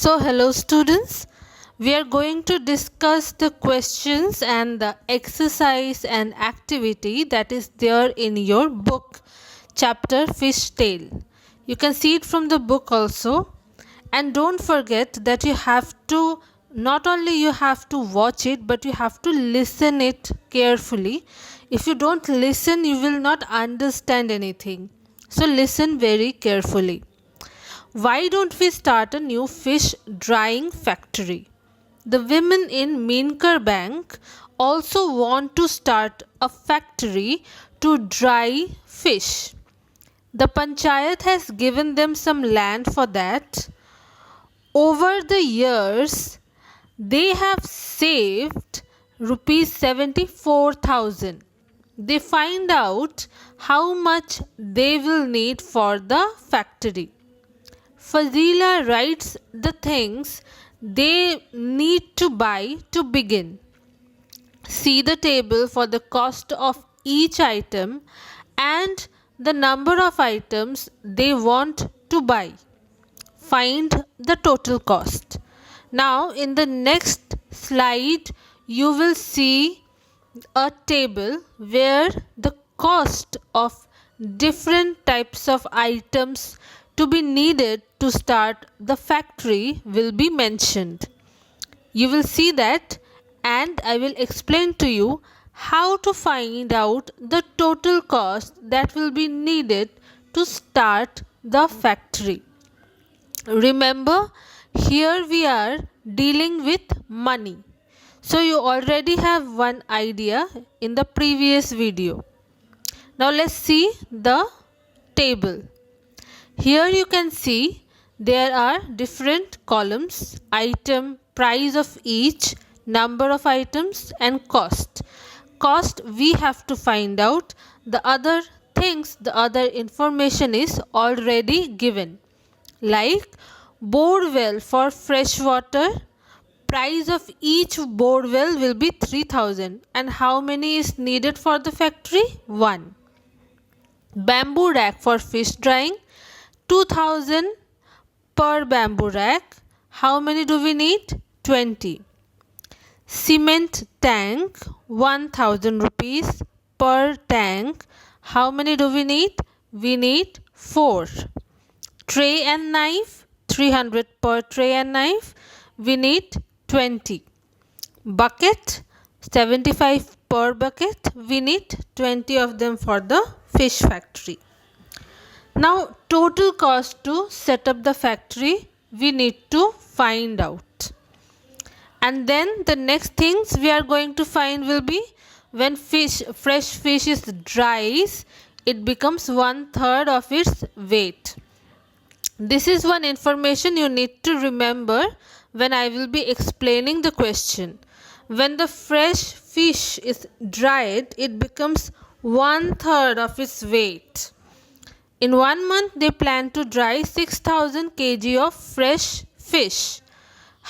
So, hello students. We are going to discuss the questions and the exercise and activity that is there in your book, chapter Fish Tale. You can see it from the book also. And don't forget that you have to not only you have to watch it, but you have to listen it carefully. If you don't listen, you will not understand anything. So listen very carefully. Why don't we start a new fish drying factory? The women in Minkar Bank also want to start a factory to dry fish. The panchayat has given them some land for that. Over the years, they have saved rupees 74,000. They find out how much they will need for the factory. Fazila writes the things they need to buy to begin. See the table for the cost of each item and the number of items they want to buy. Find the total cost. Now in the next slide you will see a table where the cost of different types of items to be needed to start the factory will be mentioned. You will see that, and I will explain to you how to find out the total cost that will be needed to start the factory. Remember, here we are dealing with money. So you already have one idea in the previous video. Now let's see the table. Here you can see there are different columns: item, price of each, number of items and cost. Cost we have to find out. The other things, the other information is already given. Like bore well for fresh water, price of each bore well will be 3,000 and how many is needed for the factory? 1. Bamboo rack for fish drying, 2,000 per bamboo rack. How many do we need? 20. Cement tank, 1,000 rupees per tank. How many do we need? We need 4. Tray and knife, 300 per tray and knife. We need 20. Bucket, 75 per bucket. We need 20 of them for the fish factory. Now total cost to set up the factory we need to find out. And then the next things we are going to find will be when fresh fish is dries, it becomes 1/3 of its weight. This is one information you need to remember when I will be explaining the question. When the fresh fish is dried, it becomes 1/3 of its weight. In 1 month, they plan to dry 6,000 kg of fresh fish.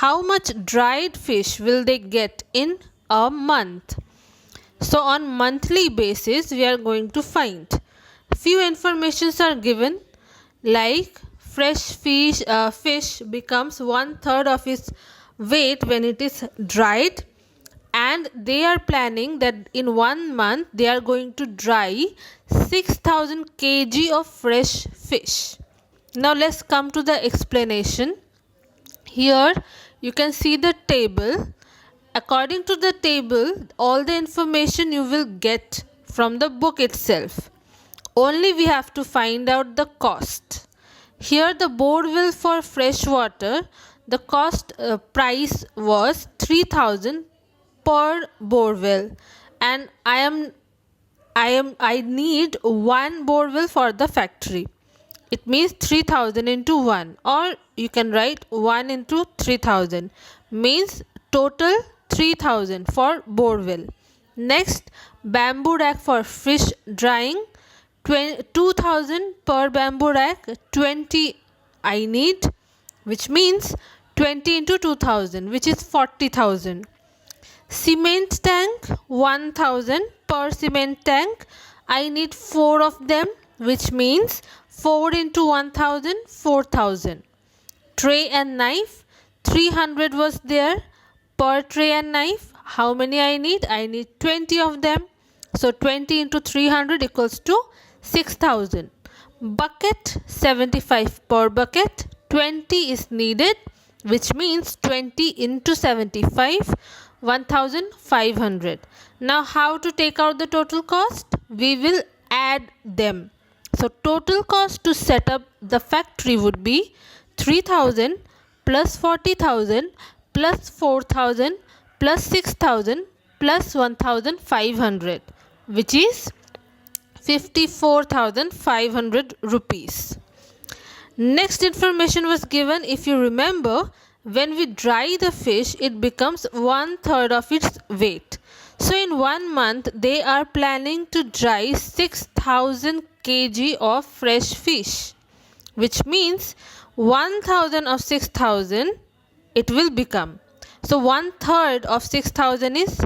How much dried fish will they get in a month? So on monthly basis, we are going to find. Few informations are given, like fresh fish becomes 1/3 of its weight when it is dried, and they are planning that in 1 month they are going to dry 6,000 kg of fresh fish. Now let's come to the explanation. Here you can see the table. According to the table, all the information you will get from the book itself. Only we have to find out the cost. Here the borewell for fresh water, the cost price was 3,000 per borewell, and I need 1 borewell for the factory. It means 3,000 into 1, or you can write 1 into 3,000, means total 3,000 for borewell. Next, bamboo rack for fish drying, 2,000 per bamboo rack, 20 I need, which means 20 into 2,000, which is 40,000. Cement tank, 1,000 per cement tank. I need 4 of them, which means 4 into 1,000, 4,000. Tray and knife, 300 was there per tray and knife. How many I need? I need 20 of them. So 20 into 300 equals to 6000. Bucket 75 per bucket. 20 is needed, which means 20 into 75, 1500. Now how to take out the total cost? We will add them. So total cost to set up the factory would be 3000 plus 40,000 plus 4,000 plus 6,000 plus 1,500, which is 54,500 rupees. Next information was given. If you remember, when we dry the fish, it becomes 1/3 of its weight. So in 1 month, they are planning to dry 6,000 kg of fresh fish, which means 1,000 of 6,000 it will become. So 1/3 of 6,000 is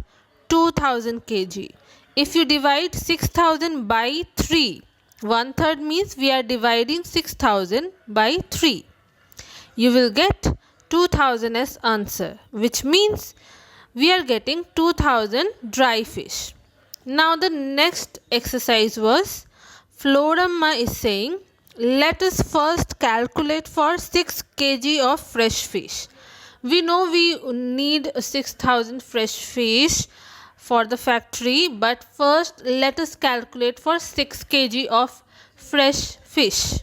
2,000 kg. If you divide 6,000 by 3, 1/3 means we are dividing 6,000 by 3. You will get 2,000 as answer, which means we are getting 2,000 dry fish. Now the next exercise was, Floramma is saying, let us first calculate for 6 kg of fresh fish. We know we need 6,000 fresh fish for the factory, but first let us calculate for 6 kg of fresh fish.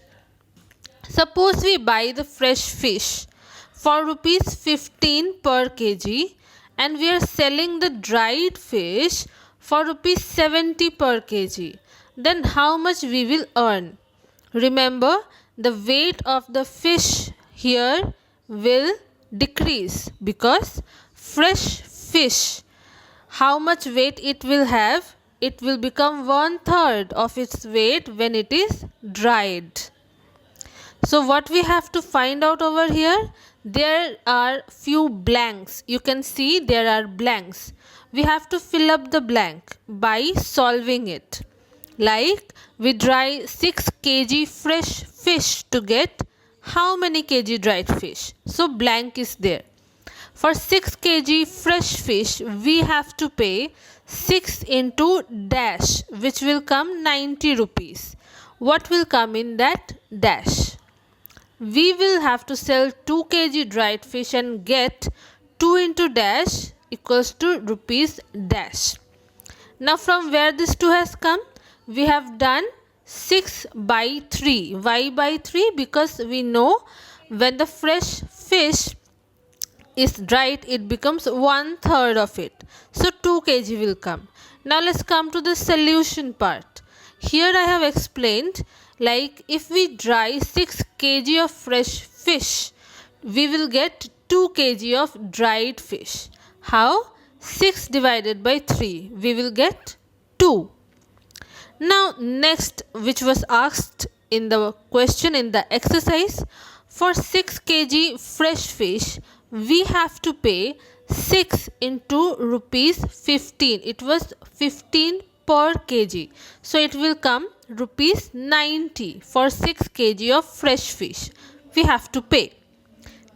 Suppose we buy the fresh fish for rupees 15 per kg and we are selling the dried fish for rupees 70 per kg. Then how much we will earn? Remember, the weight of the fish here will decrease because fresh fish, how much weight it will have? It will become 1/3 of its weight when it is dried. So what we have to find out over here? There are few blanks. You can see there are blanks. We have to fill up the blank by solving it. Like we dry 6 kg fresh fish to get how many kg dried fish? So blank is there. For 6 kg fresh fish, we have to pay 6 into dash, which will come 90 rupees. What will come in that dash? We will have to sell 2 kg dried fish and get 2 into dash equals to rupees dash. Now from where this 2 has come? We have done 6 by 3. Why by 3? Because we know when the fresh fish is dried, it becomes 1/3 of it. So 2 kg will come. Now let's come to the solution part. Here I have explained, like if we dry 6 kg of fresh fish, we will get 2 kg of dried fish. How? 6 divided by 3. We will get 2. Now next, which was asked in the question in the exercise, for 6 kg fresh fish, we have to pay 6 into rupees 15. It was 15 per kg. So it will come rupees 90 for 6 kg of fresh fish. We have to pay.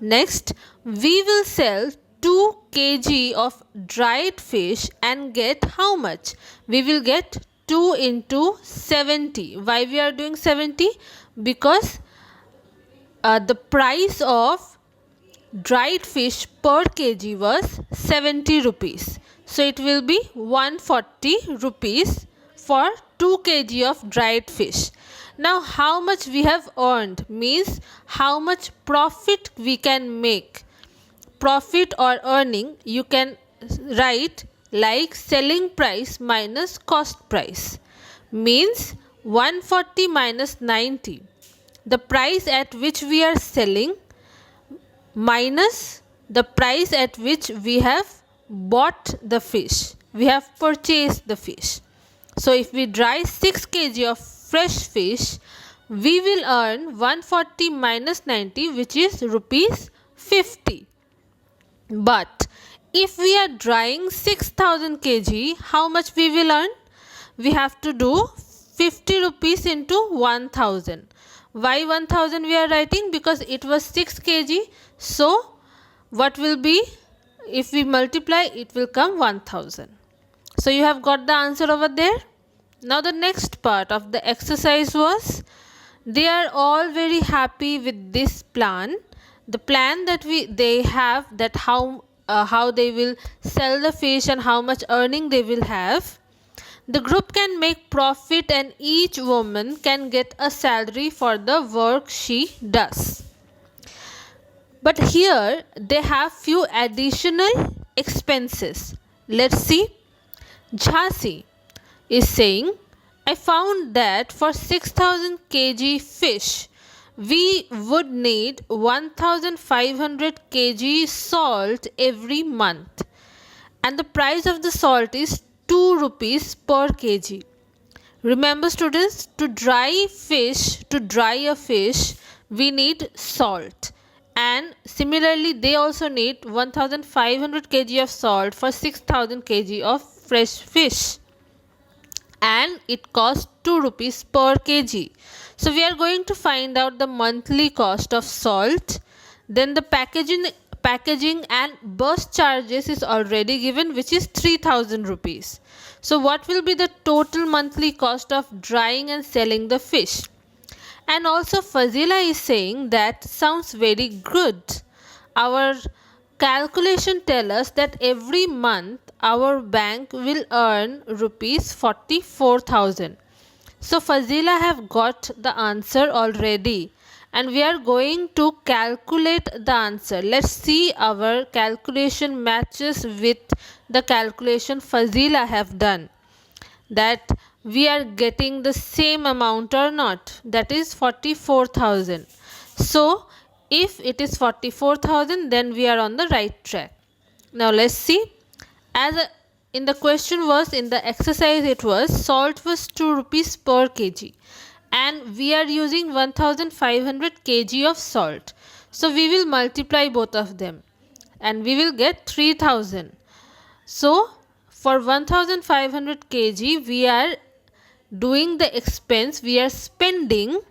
Next, we will sell 2 kg of dried fish and get how much? We will get 2 into 70. Why we are doing 70? Because the price of dried fish per kg was 70 rupees. So it will be 140 rupees for 2 kg of dried fish. Now how much we have earned means how much profit we can make. Profit or earning you can write like selling price minus cost price, means 140 minus 90. The price at which we are selling minus the price at which we have bought the fish. We have purchased the fish. So if we dry 6 kg of fresh fish, we will earn 140 minus 90, which is rupees 50. But if we are drying 6,000 kg, how much we will earn? We have to do 50 rupees into 1,000. Why 1,000 we are writing? Because it was 6 kg. So what will be, if we multiply, it will come 1000. So you have got the answer over there. Now the next part of the exercise was, they are all very happy with this plan. The plan that they have, that how they will sell the fish and how much earning they will have. The group can make profit and each woman can get a salary for the work she does. But here they have few additional expenses. Let's see. Jhansi is saying, I found that for 6000 kg fish, we would need 1500 kg salt every month. And the price of the salt is 2 rupees per kg. Remember students, to dry a fish, we need salt. And similarly, they also need 1500 kg of salt for 6000 kg of fresh fish. And it costs 2 rupees per kg. So we are going to find out the monthly cost of salt. Then the packaging and bus charges is already given, which is 3000 rupees. So what will be the total monthly cost of drying and selling the fish? And also Fazila is saying, that sounds very good. Our calculation tell us that every month our bank will earn rupees 44,000. So Fazila have got the answer already. And we are going to calculate the answer. Let's see our calculation matches with the calculation Fazila have done. That we are getting the same amount or not. That is 44,000. So if it is 44,000, then we are on the right track. Now let's see. In the question was, in the exercise it was, salt was 2 rupees per kg. And we are using 1500 kg of salt. So we will multiply both of them. And we will get 3000. So for 1500 kg, we are doing the expense. We are spending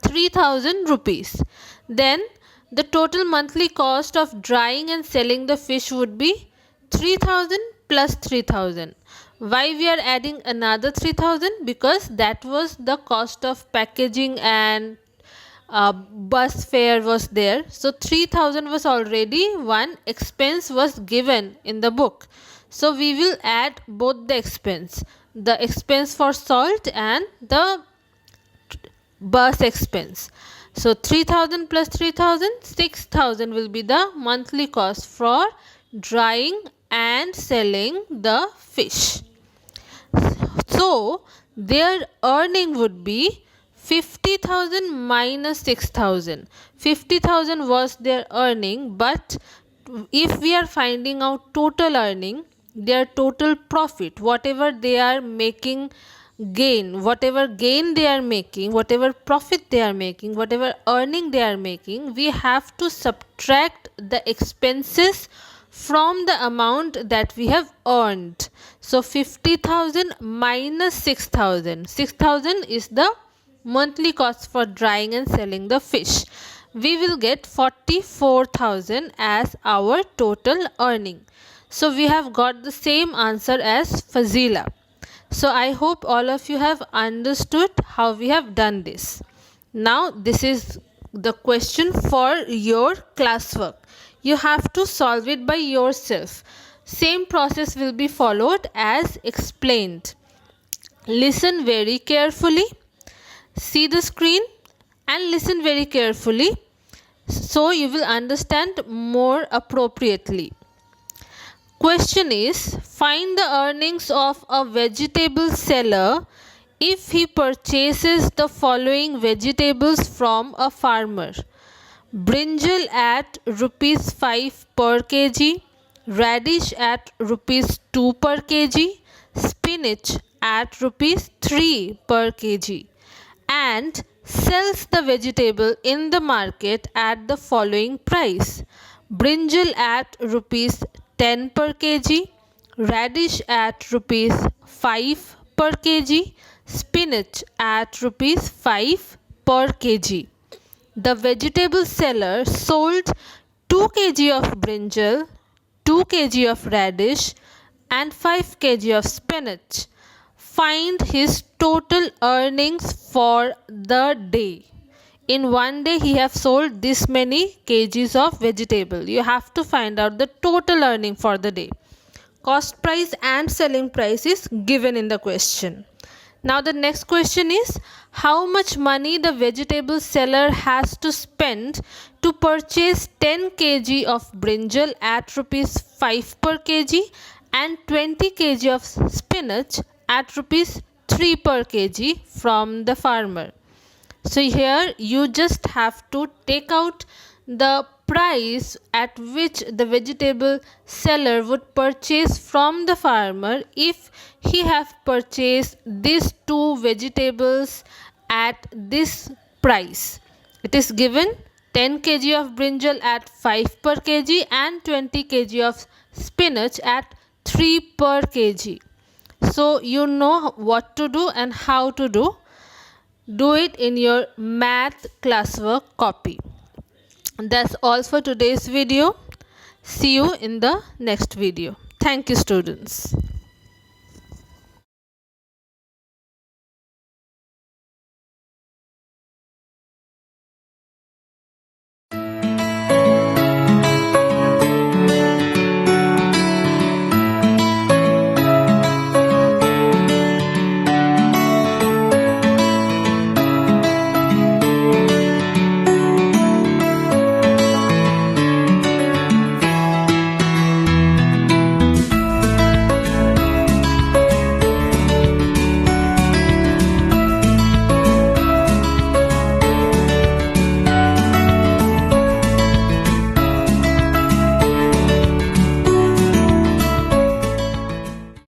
3000 rupees. Then the total monthly cost of drying and selling the fish would be 3000 plus 3000. Why we are adding another 3000? Because that was the cost of packaging and bus fare was there. So 3000 was already one expense was given in the book. So we will add both the expense for salt and the bus expense. So 3000 plus 3000, 6000 will be the monthly cost for drying and selling the fish. So their earning would be 50,000 minus 6,000. 50,000 was their earning, but if we are finding out total earning, their total profit, whatever they are making gain, whatever gain they are making, whatever profit they are making, whatever earning they are making, we have to subtract the expenses from the amount that we have earned. So 50,000 minus 6,000. 6,000 is the monthly cost for drying and selling the fish. We will get 44,000 as our total earning. So we have got the same answer as Fazila. So I hope all of you have understood how we have done this. Now this is the question for your classwork. You have to solve it by yourself. Same process will be followed as explained. Listen very carefully. See the screen and listen very carefully, so you will understand more appropriately. Question is, find the earnings of a vegetable seller if he purchases the following vegetables from a farmer. Brinjal at rupees 5 per kg, radish at rupees 2 per kg, spinach at rupees 3 per kg, and sells the vegetable in the market at the following price. Brinjal at rupees 10 per kg, radish at rupees 5 per kg, spinach at rupees 5 per kg. The vegetable seller sold 2 kg of brinjal, 2 kg of radish and 5 kg of spinach. Find his total earnings for the day. In one day he have sold this many kgs of vegetable. You have to find out the total earning for the day. Cost price and selling price is given in the question. Now the next question is, how much money the vegetable seller has to spend to purchase 10 kg of brinjal at rupees 5 per kg and 20 kg of spinach at rupees 3 per kg from the farmer. So here you just have to take out the price at which the vegetable seller would purchase from the farmer if he have purchased these two vegetables at this price. It is given 10 kg of brinjal at 5 per kg and 20 kg of spinach at 3 per kg. So you know what to do and how to do. Do it in your math classwork copy. That's all for today's video. See you in the next video. Thank you, students.